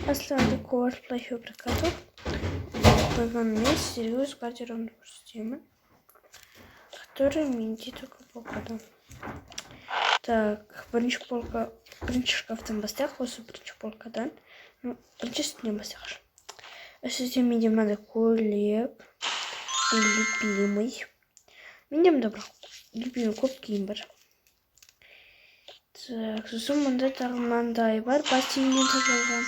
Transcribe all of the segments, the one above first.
Асланды плащу прикату. В этом месте серьезно гардеробную систему, который минти только покладу. Так, бірінші шкафтан бастайық, осы бірінші полкадан. Бірінші не бастайық. Сізде менде мынандай көйлек, любимый. Менде бірақ любимый көп киім бар. Так, сосын мында тағы мынандай бар, бассейннен табылған.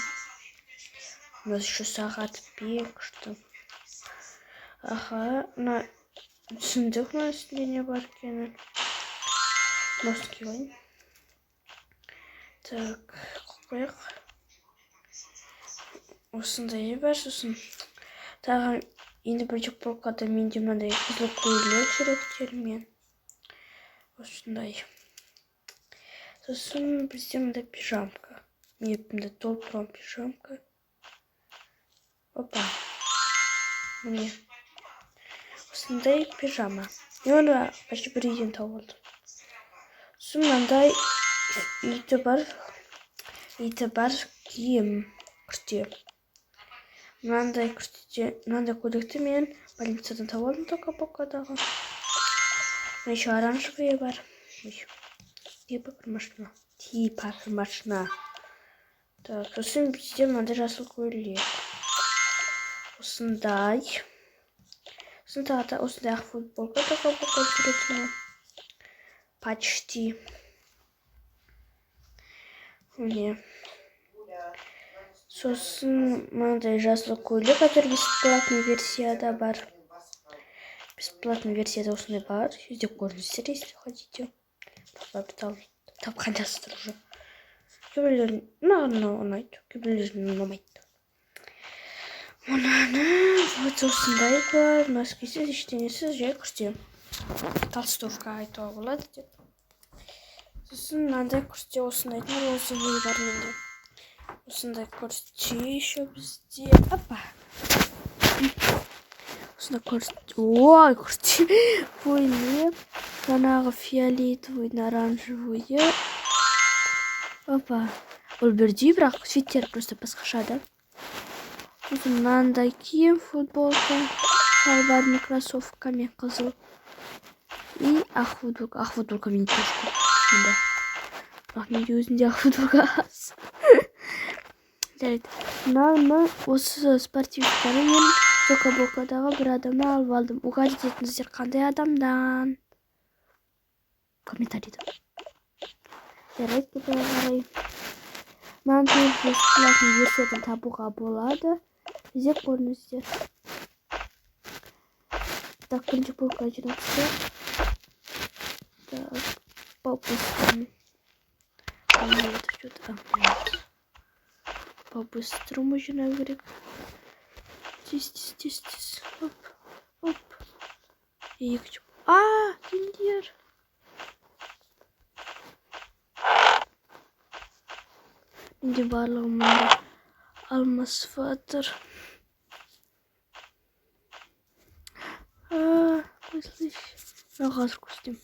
У нас еще сағат пек, что. Ага, түсіндік мына үстінде не бар екенін. Носки қойын. Так, қойық. Осындай бар, сосын тағы енді бірінші полкада менде мынандай қызыл көйлек жүректермен. Осындай. Сосын бізде мында пижамка. Менде толпыран пижамка. Опа. Міне. Осындай пижама. И оны почти бір үйден тауып алдым. Сосын мынандай иті бар киім күрте. Мынандай көйлекті мен больницадан тауып алдым только покадағы. Еще оранжевые бар. Типа кірмашына. Так, сосын бізде мынандай жасыл көйлек. Осындай. Сосын тағы осындай футболка только покадағы. Почти. Міне. Сосын мынандай жасыл көйлек, который бесплатный версияда бар. Бесплатный версияда осындай бар. Здесь көріністер, если хотите. Тапқан жасыстыр уже. Кейбіреулерін ұнайды, кейбіреулерін ұнамайды. Мынаны вот осындай бар. Носкисіз, ештеңесіз, жай күрте. Толстовка айтуға болады деп. Сосын мынандай күрте осындай розовый бар менде. Осындай күрте еще бізде. Опа. Осындай күрте. Ой, күрте. Көйлек. Жаңағы фиолетовый, оранжевый. Опа. Ол бірдей, бірақ цветтері просто басқаша, да? Сосын мынандай киім, футболка, шалбармен, кроссовками, қызыл. И ақ футболка. Ақ футболка мен тоже көп. Бірақ менде өзінде ақ футболка аз. Жарайды. Мынаны осы спортивканы мен Сокобокадағы бір адамнан алып алдым. Угадить етіңіздер қандай адамдан? Комментарийда. Жарайды, кете қарай. Мынаны бесплатный версиядан табуға болады. Іздеп көріңіздер. Так, бірінші полка жинақсы. Так, по-быстрому. По-быстрому жинау керек. Тез. Оп. Екінші. Кендер. Менде барлығы мұнда алмас фатыр. Қазір көстем.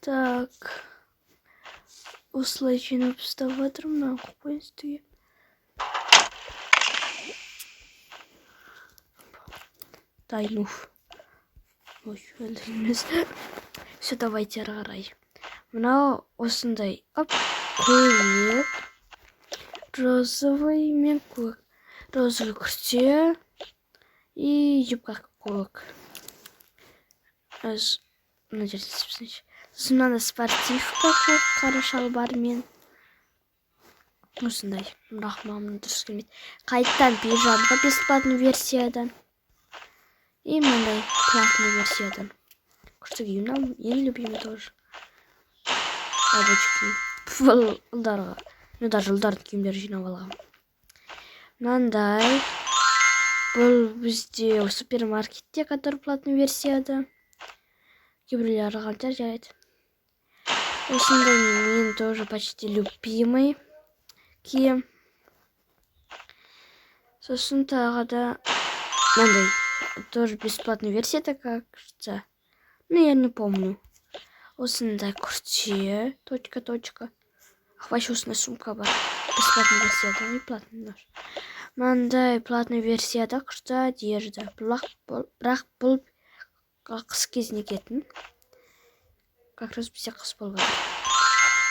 Так. Осылай жинап ұстап жатырмын. Мынаны қойын үстіге. Тайнув. Ой, өлдірмес. Все, давайте ары қарай. Мынау осындай. Көйлек. Розовый мен көк. Розовый күрте. И юбка көк. Мына жерде сіпсінші. Сосын мынандай спортивка көк. Қара шалбармен. Осындай. Бірақ маған дұрыс келмейді. Қайттан пижамка бесплатный версиядан. И мынандай платный версиядан. Күшті киім, ең любимый тоже. Рабочий киім. Ұлдарға. Мен даже ұлдардың киімдер жинап алғам. Мынандай. Бұл бізде супермаркетте, который платный версияда. Кейбіреулері қанша жарайды. Осындай мен тоже почти любимый киім. Сосын тағы да мынандай. Тоже бесплатная версия, так кажется. Ну, я не помню. Осындай күрте. Точка. Хващусная сумка бар. Бесплатная версия, да, не платная наш. мынандай платный версияда күшті одежда. Бірақ бұл қыс кезіне кетін. Как раз бізде қыс болып жатыр.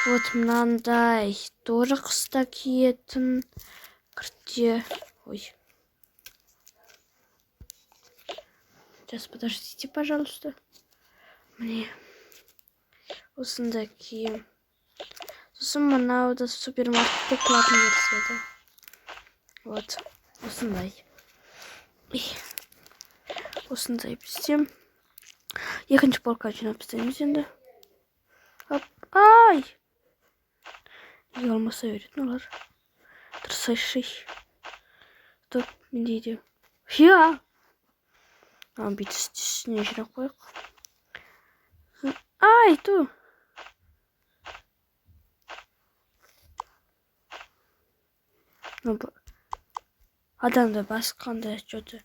Вот мынандай тоже қыста киетін күрте. Ой. Сейчас подождите, пожалуйста. Мне осындай киім. Сосын мынау да супермаркетте платный версияда. Вот, осындай. Осындай бізде. Екінші полка жинап тастаймыз енді. Ай! Неге алмаса беретін олар? Дұрысайшы. Стоп, мен дейді. Я! Бүйтіп үстіне жинап қойық. Ай, ту! Адамды басқанда что-то.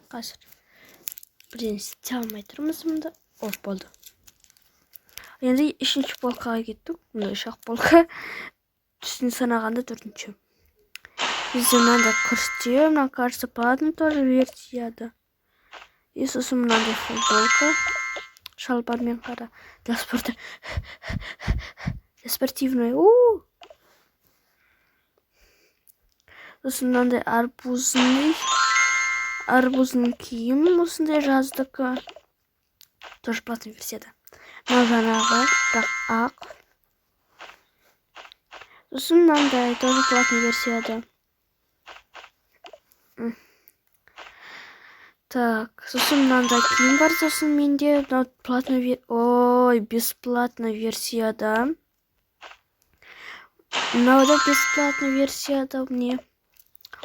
Қазір. Бірден істей алмай тұрмыз мұнда. Оп, болды. Енді үшінші полкаға кеттік. Мұнда үш-ақ полка. Түсін санағанда төртінші. Бізде мынандай күрте, мына кажется, платный тоже версияда. И сосын мынандай футболка. Шалбармен қара. Для спорта. Для спортивной. Сосын мынандай арбуздың киім. Осындай жаздықы. Тоже платный версияда. Мынау жаңағы, бірақ ақ. Сосын мынандай тоже платный версияда. Так, сосын мынандай киім бар, сосын менде платный бесплатный версияда. Мынау да бесплатный версияда мне.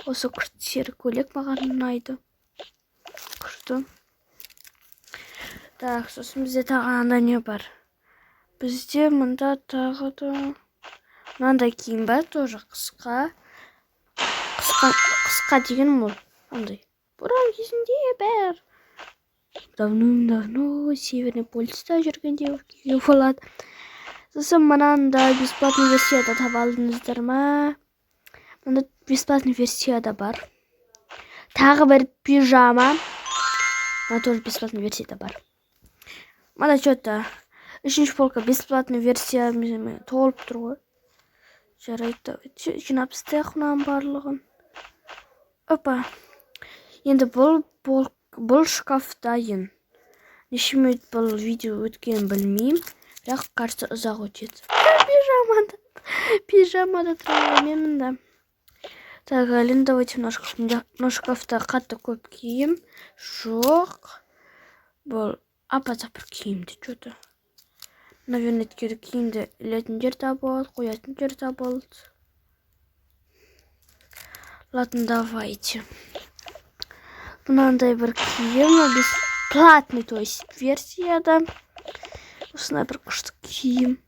Осы күртері көйлек маған ұнайды. Күрті. Так, сосын бізде тағы не бар. Бізде мында тағы да мынандай киім бар, тоже қысқа. Қысқа деген мол. Андай. Бұрын кезінде бәр. Давно Северный полюста жүргенде киюге болады. Сосын мынандай бесплатный версияда таба алдыңыздар ма? Мында бесплатный версияда бар. Тағы бір пижама. Мына тоже бесплатный версияда бар. Мына что-то үшінші полка бесплатный версия толып тұр ғой. Жарайды. Жинап істейік мұның барлығын. Опа. Енді бұл шкафтайын. Неше минут бұл видео өткен білмеймін. Бірақ кажется ұзақ өтеді. Пижамада тұрмаймын да. Так, әлін давайте мына шкафта қатты көп киім. Жоқ. Бұл апа-тап бір киімді что-то. Наверное, керек киімді ілетін жер табылды, қоятын жер табылды. Ладно, давайте. Мынандай бір киім, бесплатный, то есть версияда. Осындай бір күшті киім.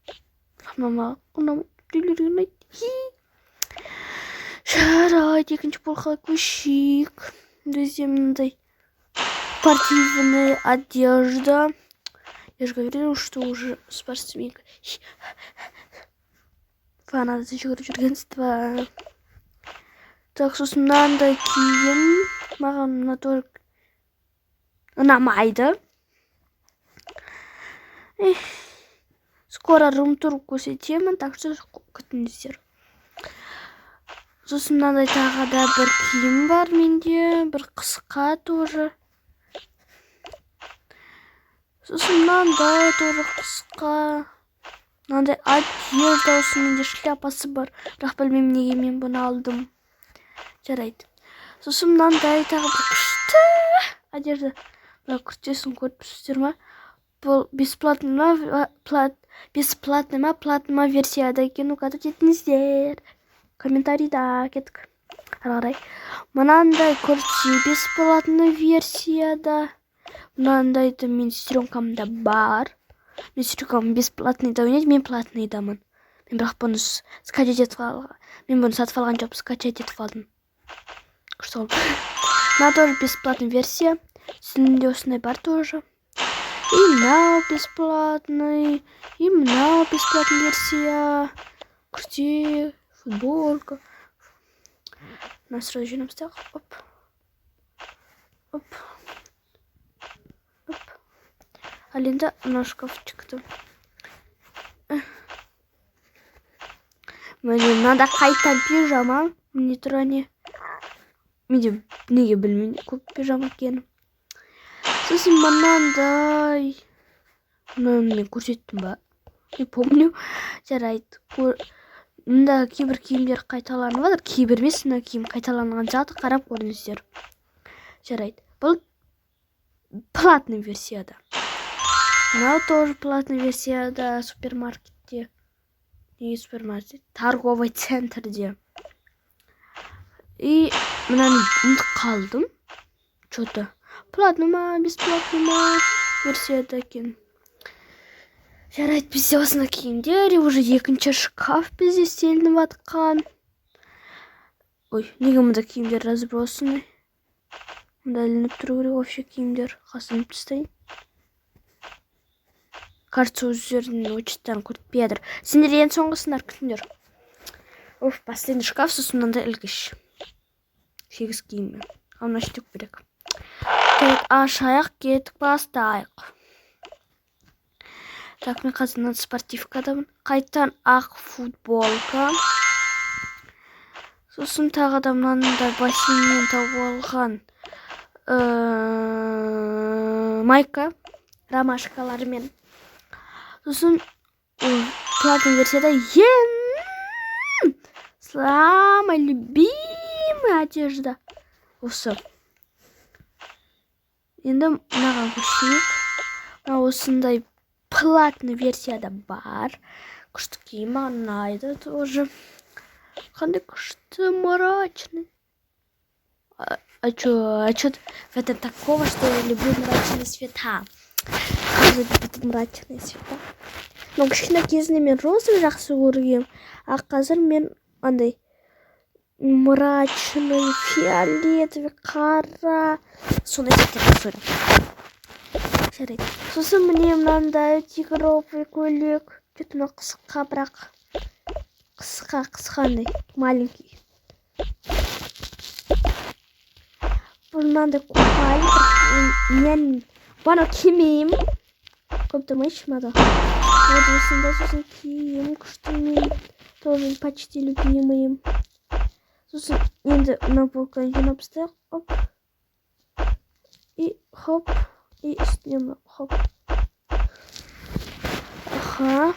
Жарайды, екінші полкаға көшейік. Бізде мынандай спортивная одежда. Я же говорила, что уже спортсменка. Фанаты жүргенства. Так, сосын мынандай киім. Маған мына тоже ұнамайды. Скоро рум-тур көрсетемін, так что күтіңіздер. Сосын мынандай тағы да бір киім бар менде, бір қысқа тоже. Сосын мынандай тоже қысқа. Мынандай одежда, осы менде шляпасы бар. Бірақ білмеймін неге мен бұны алдым. Жарайды. Сосын мынандай тағы бір күшті одежда. Мына күртесін көріп тұрсыздар ма? Бұл бесплатный ма, платный версияда екен. Уқатып жетіңіздер. Комментарийда кеттік. Арғарай. Мынандай күрте бесплатный версияда. Мынандайды мен сестренкамда бар. Мен сестренкам бесплатныйда ойнайды, мен платныйдамын. Мен бірақ бұны скачать етіп алған. Мен бұны сатып алған жоқ, скачать етіп алдым. Күшті ол. Мына тоже бесплатный версия. Сізінде осындай бар тоже. И мынау бесплатный. И мынау бесплатная версия. Күшті футболка. Мына сразу жинап тастайық. Оп. Оп. Оп. Ал енді мына шкафчикті. Міне мынада қайта пижама. Міне тұра не. Менде неге білмеймін. Көп пижама екенін. Сосын мынандай. Мынаны мен көрсеттім ба? Не помню. Жарайды. Мында кейбір киімдер қайталанып жатыр. Кейбір емес, мына киім қайталанған заты қарап көріңіздер. Жарайды. Бұл платный версияда. Мынау тоже платный версияда супермаркетте. Не супермаркет, торговый центрде. И мынаны ұмытып қалдым. Что-то платный ма, бесплатный ма версияда екен. Жарайды, бізде осыны киімдер, уже екінші шкаф бізде істелініп жатқан. Ой, неге мұнда киімдер разбросаны? Мұнда ілініп тұру керек вообще киімдер. Қасынып тастайын. Кажется, өздерінің очеттарын көріп едір. Сендер ең соңғысындар күтіңдер. Оф, последний шкаф, сосын мынандай ілгіш. 8 киіммен. Ал мына штук керек. Ашайық, кетіп бастайық. Так, мен қазір мына спортивкадамын. Қайтан ақ футболка. Сосын тағы да мынандай бассейннен тауып алған майка ромашкалармен. Сосын платный версияда самая любимая одежда. Осы. Енді мынаған көшейік. Осындай платный версияда бар. Күшті киім ұнайды тоже. Қандай күшті, мрачный. А чё в этом такого, что я люблю мрачные цвета? Это мрачные цвета. Но кішкене кезінде мен розовый жақсы көргем. А қазір мен андай мрачный, фиолетовый, қара. Сондай цветтерді көрем. Жарайды. Сосын міне мынандай тигровый көйлек. Что-то мына қысқа, бірақ қысқандай, маленький. Бұл мынандай купальник. Мен бұны кимеймін. Көп тұрмайшы мада. Вот осындай сосын киім күшті мен. Тоже почти любимым. Сосын енді мына полканы жинап тастайық. Оп. И хоп. И үстіне хоп. Аха.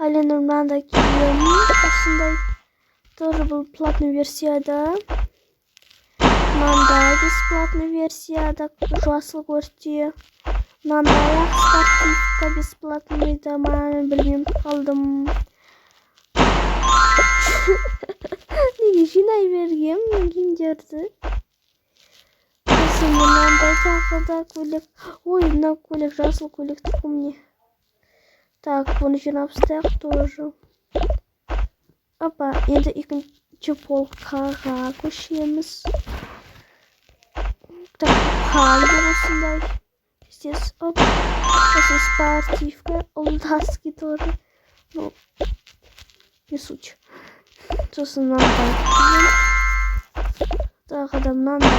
Ал енді мынандай киім. Осындай. Тоже бұл платный версияда. Мынандай бесплатный версияда. Жасыл көрсетеді. Мынандай ақ спортивка бесплатный да. Мен білмеймін қалдым. Неге жинай бергем мен киімдерді. Сосын мынандай тағы да көйлек. Ой, мына көйлек жасыл көйлек тұқы мне. Так, бұны жинап тастайық тоже. Опа, енді екінші полкаға көшеміз. Так, қанды осындай. Здесь, оп, осы спортивка, олдаски тоже. Ну, не суть. Сосын мынандай киім. Тағы да мынандай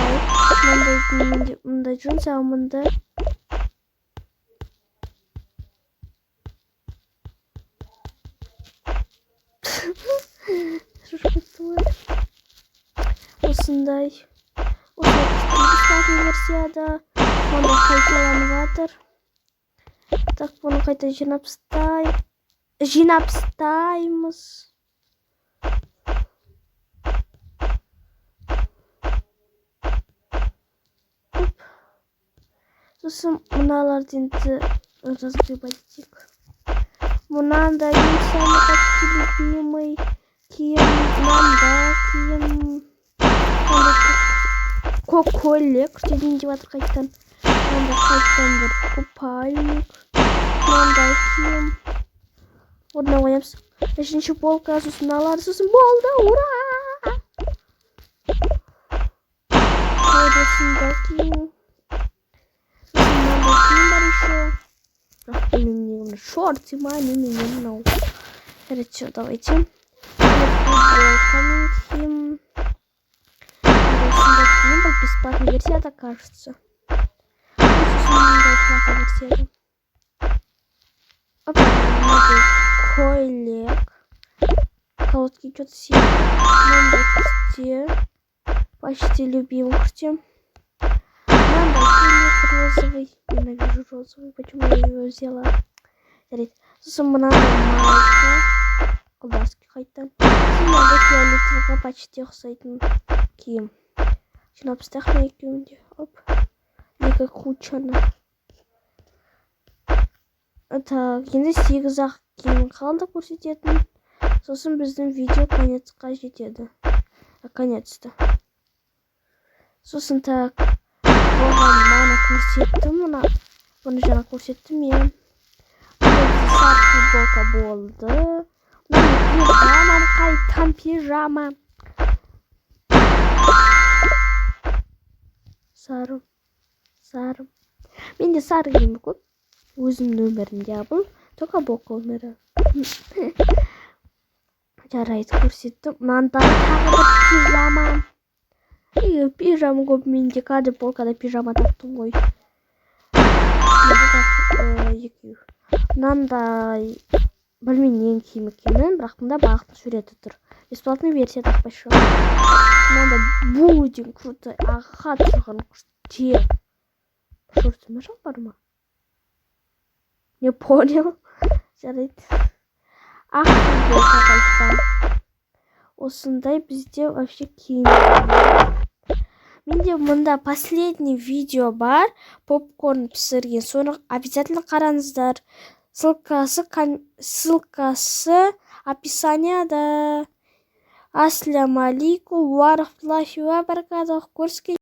джинсы, ал мындай. Осындай. Осындай версияда. Мындай қайталанып жатыр. Так, бұны қайта жинап тастаймыз. Сосын мыналарды енді разгребать етейік. Мынандай ең самый почти любимый киім. Мынандай киім. Көйлек. Күштеден деп жатыр қайтадан. Мынандай қайтадан бір купальник. Мынандай киім. Орнына қоямыз. Үшінші полка. Сосын мыналар. Сосын болды. Ура! Осындай киім. Мынандай киім. наверное, шорты немене мынау. Короче, давайте. Футболкамен киім. Бұл бесплатная версия, кажется. Версия. Опа, коллег. Колодки что-то съели. Почти любимый. Надо розовый. Ненавижу розовый. Почему я его взяла? Надо майка. Колбаски қайтан. Надо фиолетовыйға почти ұқсайтын киім. Жинап тастайық екеуінде. Оп. Екі кучаны. Так, енді 8-ақ киім қалды көрсететін. Сосын біздің видео конецқа жетеді. Наконец-то. Сосын так. Мана көрсеттім. Бұны жаңа көрсеттім мен. Сары футболка болды. Пижамам қайтан пижама. Сары. Менде сары киім көп. Өзімнің өмірінде бұл. Только боқа өмірі. Жарайды көрсеттім. Мынандай тағы бір пижама. Пижама көп. Менде каждый полкада пижама таптым ғой. Мынандай білмеймін киім екенін, бірақ мында бағыттың суреті тұр. Бесплатный версия тақпайшы. Мында будем крутой аға тұрған күште. Шорты ма бар ма? Не понял. Жарайды. Ақ футболка қайтқан. Осындай бізде вообще киім. Менде мұнда последний видео бар. Попкорн пісірген. Соны обязательно қараңыздар. Ссылкасы описанияда. Ассаляму алейкум ва рахматуллахи ва баракатух.